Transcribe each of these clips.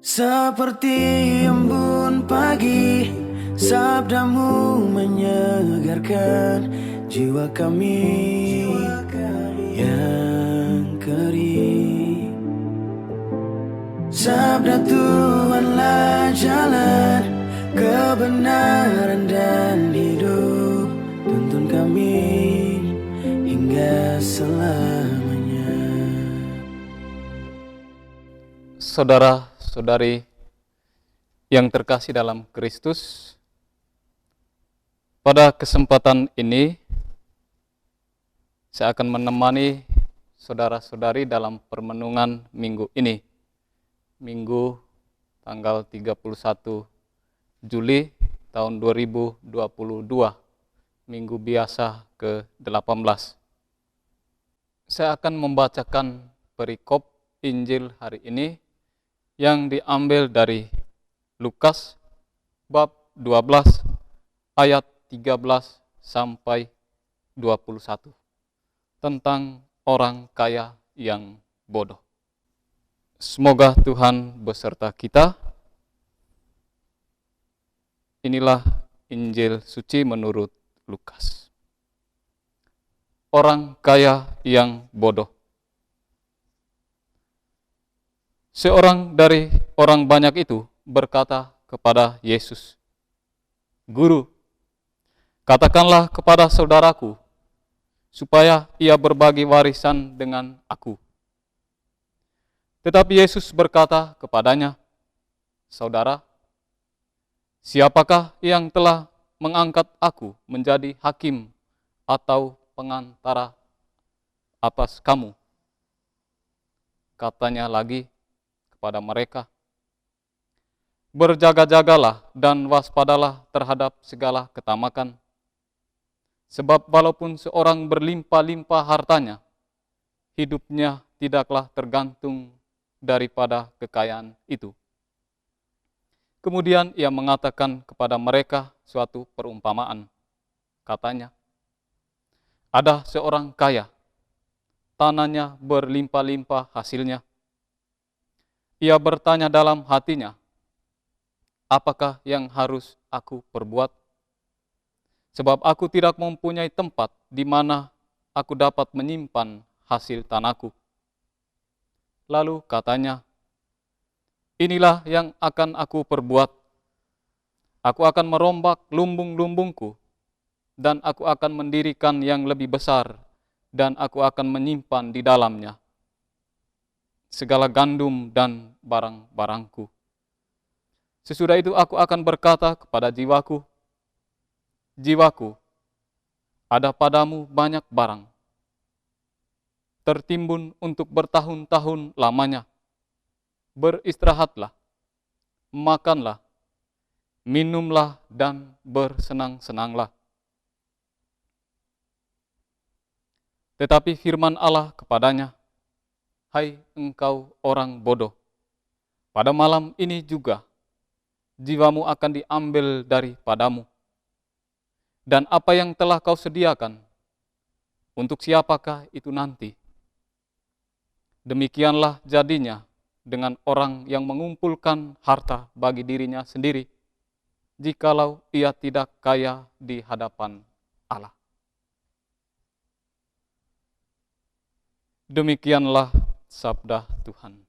Seperti embun pagi, sabdamu menyegarkan jiwa kami yang kering. Sabda Tuhanlah jalan kebenaran dan hidup, tuntun kami hingga selamanya. Saudara-saudari yang terkasih dalam Kristus, pada kesempatan ini saya akan menemani saudara-saudari dalam permenungan minggu ini, Minggu tanggal 31 Juli tahun 2022, Minggu biasa ke-18. Saya akan membacakan perikop Injil hari ini yang diambil dari Lukas bab 12 ayat 13 sampai 21 tentang orang kaya yang bodoh. Semoga Tuhan beserta kita. Inilah Injil suci menurut Lukas. Orang kaya yang bodoh. Seorang dari orang banyak itu berkata kepada Yesus, "Guru, katakanlah kepada saudaraku, supaya ia berbagi warisan dengan aku." Tetapi Yesus berkata kepadanya, "Saudara, siapakah yang telah mengangkat aku menjadi hakim atau pengantara atas kamu?" Katanya lagi kepada mereka, "Berjaga-jagalah dan waspadalah terhadap segala ketamakan. Sebab walaupun seorang berlimpah-limpah hartanya, hidupnya tidaklah tergantung daripada kekayaan itu." Kemudian ia mengatakan kepada mereka suatu perumpamaan. Katanya, "Ada seorang kaya, tanahnya berlimpah-limpah hasilnya. Ia bertanya dalam hatinya, 'Apakah yang harus aku perbuat? Sebab aku tidak mempunyai tempat di mana aku dapat menyimpan hasil tanahku.' Lalu katanya, 'Inilah yang akan aku perbuat. Aku akan merombak lumbung-lumbungku, dan aku akan mendirikan yang lebih besar, dan aku akan menyimpan di dalamnya segala gandum dan barang-barangku. Sesudah itu aku akan berkata kepada jiwaku, jiwaku, ada padamu banyak barang, tertimbun untuk bertahun-tahun lamanya. Beristirahatlah, makanlah, minumlah, dan bersenang-senanglah.' Tetapi firman Allah kepadanya, 'Hai engkau orang bodoh, pada malam ini juga jiwamu akan diambil daripadamu. Dan apa yang telah kau sediakan, untuk siapakah itu nanti?' Demikianlah jadinya dengan orang yang mengumpulkan harta bagi dirinya sendiri, jikalau ia tidak kaya di hadapan Allah." Demikianlah sabda Tuhan.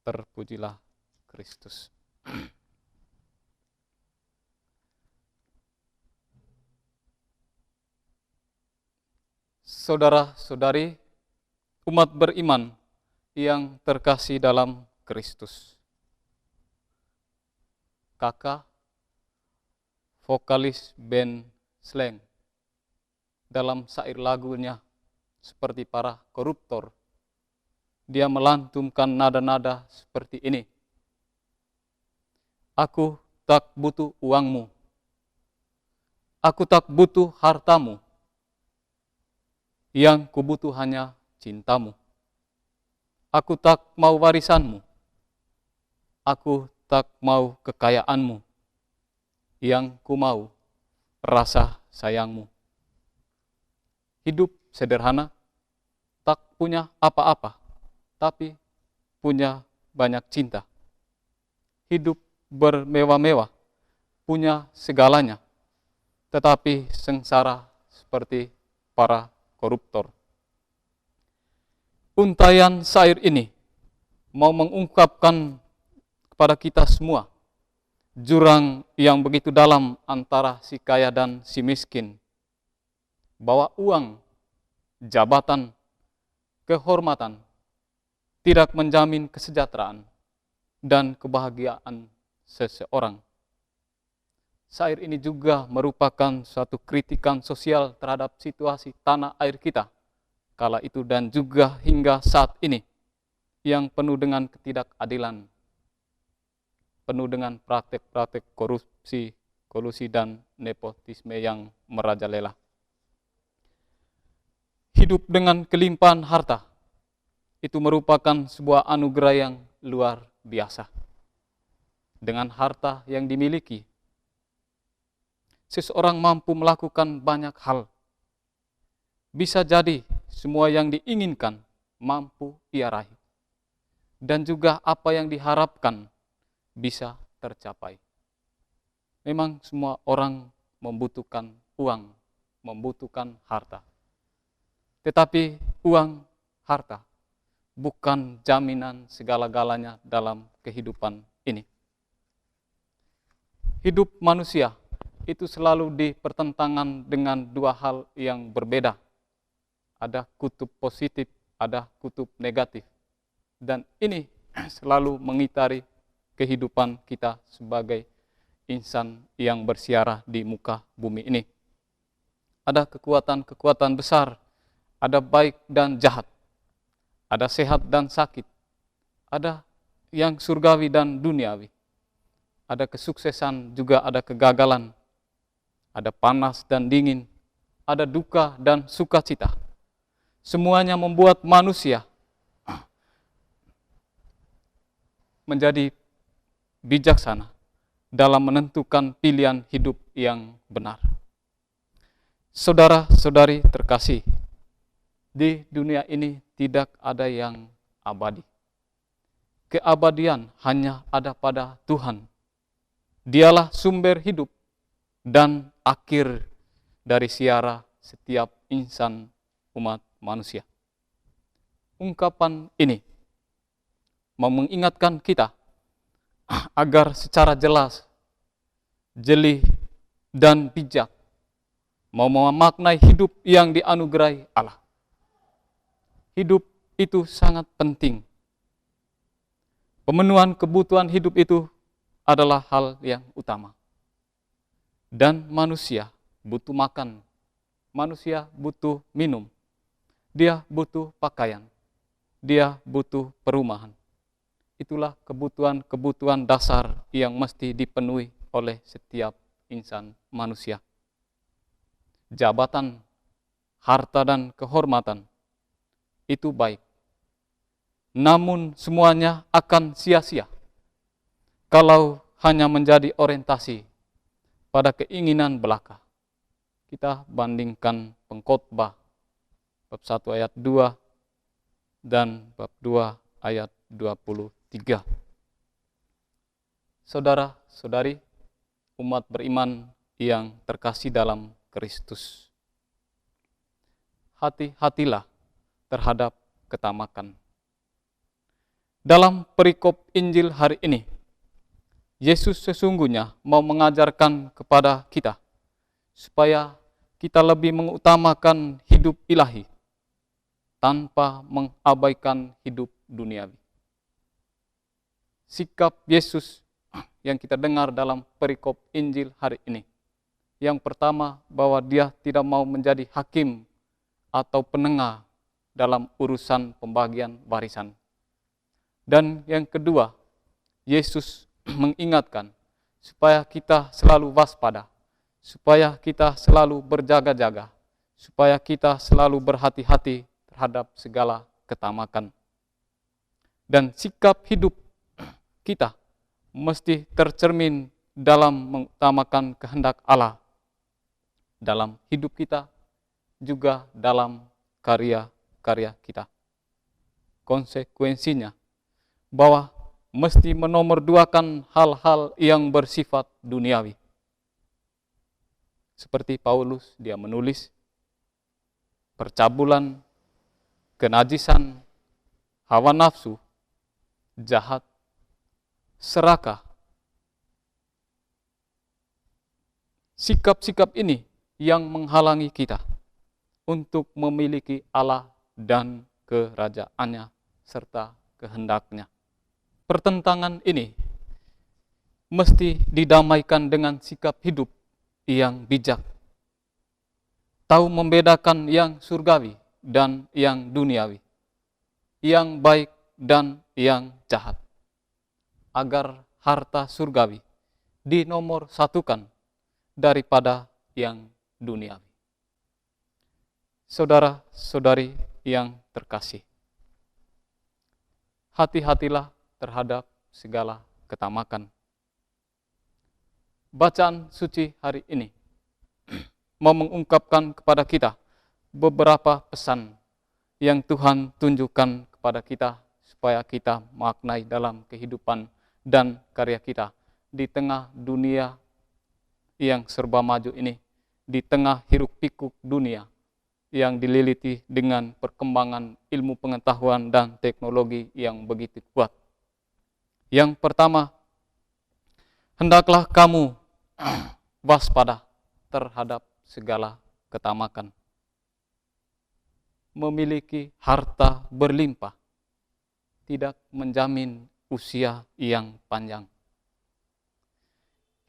Terpujilah Kristus. Saudara-saudari, umat beriman yang terkasih dalam Kristus. Kakak, vokalis band Slank, dalam syair lagunya Seperti Para Koruptor, dia melantunkan nada-nada seperti ini. "Aku tak butuh uangmu, aku tak butuh hartamu, yang kubutuh hanya cintamu. Aku tak mau warisanmu, aku tak mau kekayaanmu, yang ku mau rasa sayangmu. Hidup sederhana, tak punya apa-apa, tapi punya banyak cinta. hidup bermewah-mewah, punya segalanya, tetapi sengsara seperti para koruptor. Untaian syair ini mau mengungkapkan kepada kita semua jurang yang begitu dalam antara si kaya dan si miskin, bahwa uang, jabatan, kehormatan tidak menjamin kesejahteraan dan kebahagiaan seseorang. Syair ini juga merupakan suatu kritikan sosial terhadap situasi tanah air kita kala itu dan juga hingga saat ini, yang penuh dengan ketidakadilan, penuh dengan praktek-praktek korupsi, kolusi, dan nepotisme yang merajalela. Hidup dengan kelimpahan harta itu merupakan sebuah anugerah yang luar biasa. Dengan harta yang dimiliki, seseorang mampu melakukan banyak hal. Bisa jadi semua yang diinginkan mampu ia raih. Dan juga apa yang diharapkan bisa tercapai. Memang semua orang membutuhkan uang, membutuhkan harta. Tetapi uang, harta bukan jaminan segala-galanya dalam kehidupan ini. Hidup manusia itu selalu dipertentangan dengan dua hal yang berbeda. Ada kutub positif, ada kutub negatif. Dan ini selalu mengitari kehidupan kita sebagai insan yang bersiarah di muka bumi ini. Ada kekuatan-kekuatan besar, ada baik dan jahat, ada sehat dan sakit, ada yang surgawi dan duniawi, ada kesuksesan juga ada kegagalan, ada panas dan dingin, ada duka dan sukacita. Semuanya membuat manusia menjadi bijaksana dalam menentukan pilihan hidup yang benar. Saudara-saudari terkasih, di dunia ini tidak ada yang abadi. Keabadian hanya ada pada Tuhan. Dialah sumber hidup dan akhir dari siara setiap insan umat manusia. Ungkapan ini mau mengingatkan kita agar secara jelas, jeli, dan bijak mau memaknai hidup yang dianugerahi Allah. Hidup itu sangat penting. Pemenuhan kebutuhan hidup itu adalah hal yang utama. Dan manusia butuh makan, manusia butuh minum, dia butuh pakaian, dia butuh perumahan. Itulah kebutuhan-kebutuhan dasar yang mesti dipenuhi oleh setiap insan manusia. Jabatan, harta, dan kehormatan itu baik. Namun semuanya akan sia-sia kalau hanya menjadi orientasi pada keinginan belaka. Kita bandingkan Pengkhotbah bab 1 ayat 2 dan bab 2 ayat 23. Saudara-saudari, umat beriman yang terkasih dalam Kristus, hati-hatilah terhadap ketamakan. Dalam perikop Injil hari ini, Yesus sesungguhnya mau mengajarkan kepada kita supaya kita lebih mengutamakan hidup ilahi tanpa mengabaikan hidup duniawi. Sikap Yesus yang kita dengar dalam perikop Injil hari ini, yang pertama bahwa dia tidak mau menjadi hakim atau penengah dalam urusan pembagian warisan. Dan yang kedua, Yesus mengingatkan supaya kita selalu waspada, supaya kita selalu berjaga-jaga, supaya kita selalu berhati-hati terhadap segala ketamakan. Dan sikap hidup kita mesti tercermin dalam mengutamakan kehendak Allah dalam hidup kita, juga dalam karya-karya kita. Konsekuensinya bahwa mesti menomorduakan hal-hal yang bersifat duniawi. Seperti Paulus, dia menulis percabulan, kenajisan, hawa nafsu, jahat, serakah. Sikap-sikap ini yang menghalangi kita untuk memiliki Allah dan kerajaannya serta kehendaknya. Pertentangan ini mesti didamaikan dengan sikap hidup yang bijak. Tahu membedakan yang surgawi dan yang duniawi, yang baik dan yang jahat, agar harta surgawi dinomor satukan daripada yang duniawi. Saudara-saudari yang terkasih, hati-hatilah terhadap segala ketamakan. Bacaan suci hari ini mau mengungkapkan kepada kita beberapa pesan yang Tuhan tunjukkan kepada kita supaya kita maknai dalam kehidupan dan karya kita di tengah dunia yang serba maju ini, di tengah hiruk pikuk dunia yang dililiti dengan perkembangan ilmu pengetahuan dan teknologi yang begitu kuat. Yang pertama, hendaklah kamu waspada terhadap segala ketamakan. Memiliki harta berlimpah tidak menjamin usia yang panjang.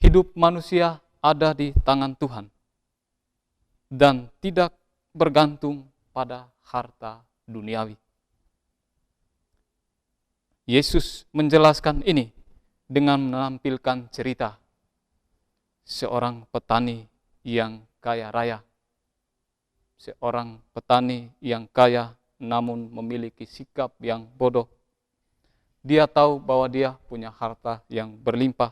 Hidup manusia ada di tangan Tuhan dan tidak bergantung pada harta duniawi. Yesus menjelaskan ini dengan menampilkan cerita seorang petani yang kaya raya. Seorang petani yang kaya namun memiliki sikap yang bodoh. Dia tahu bahwa dia punya harta yang berlimpah.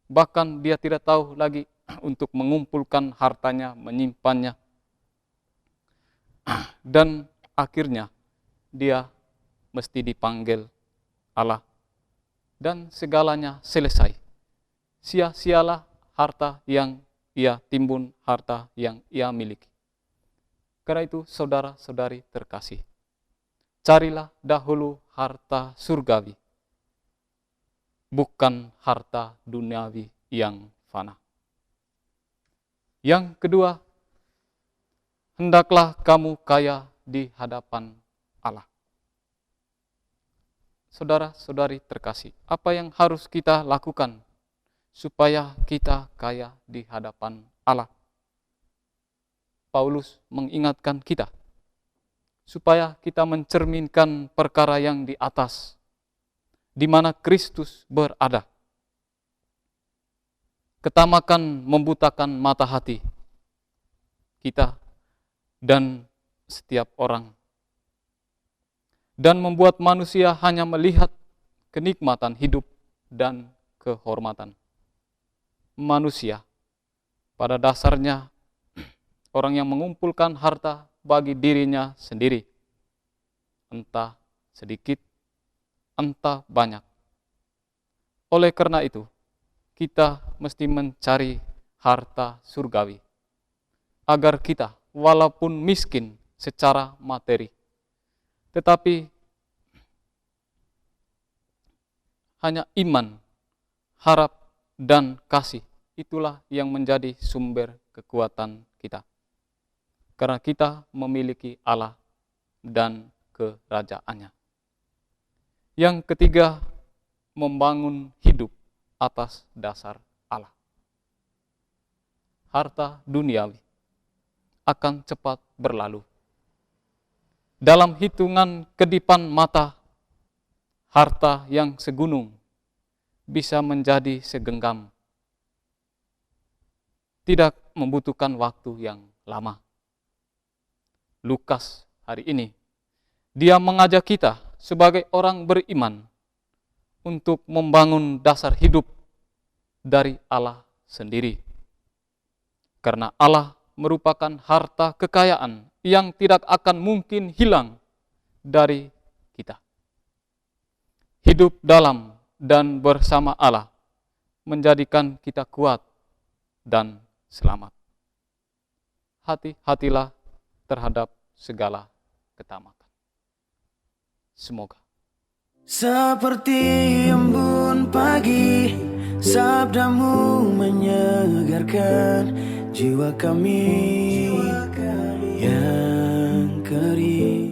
Bahkan dia tidak tahu lagi untuk mengumpulkan hartanya, menyimpannya. Dan akhirnya dia mesti dipanggil Allah. Dan segalanya selesai. Sia-sialah harta yang ia timbun, harta yang ia miliki. Karena itu saudara-saudari terkasih, carilah dahulu harta surgawi, bukan harta duniawi yang fana. Yang kedua, hendaklah kamu kaya di hadapan Allah. Saudara-saudari terkasih, apa yang harus kita lakukan supaya kita kaya di hadapan Allah? Paulus mengingatkan kita supaya kita mencerminkan perkara yang di atas, di mana Kristus berada. Ketamakan membutakan mata hati kita dan setiap orang, dan membuat manusia hanya melihat kenikmatan hidup dan kehormatan. Manusia pada dasarnya orang yang mengumpulkan harta bagi dirinya sendiri, entah sedikit, entah banyak. Oleh karena itu, kita mesti mencari harta surgawi, agar kita walaupun miskin secara materi, tetapi hanya iman, harap, dan kasih, itulah yang menjadi sumber kekuatan kita. Karena kita memiliki Allah dan kerajaannya. Yang ketiga, membangun hidup atas dasar Allah. Harta duniawi akan cepat berlalu. Dalam hitungan kedipan mata, harta yang segunung bisa menjadi segenggam. Tidak membutuhkan waktu yang lama. Lukas hari ini, dia mengajak kita sebagai orang beriman untuk membangun dasar hidup dari Allah sendiri. Karena Allah merupakan harta kekayaan yang tidak akan mungkin hilang dari kita. Hidup dalam dan bersama Allah menjadikan kita kuat dan selamat. Hati-hatilah terhadap segala ketamakan. Semoga. Seperti embun pagi, sabdamu menyegarkan jiwa kami yang kering.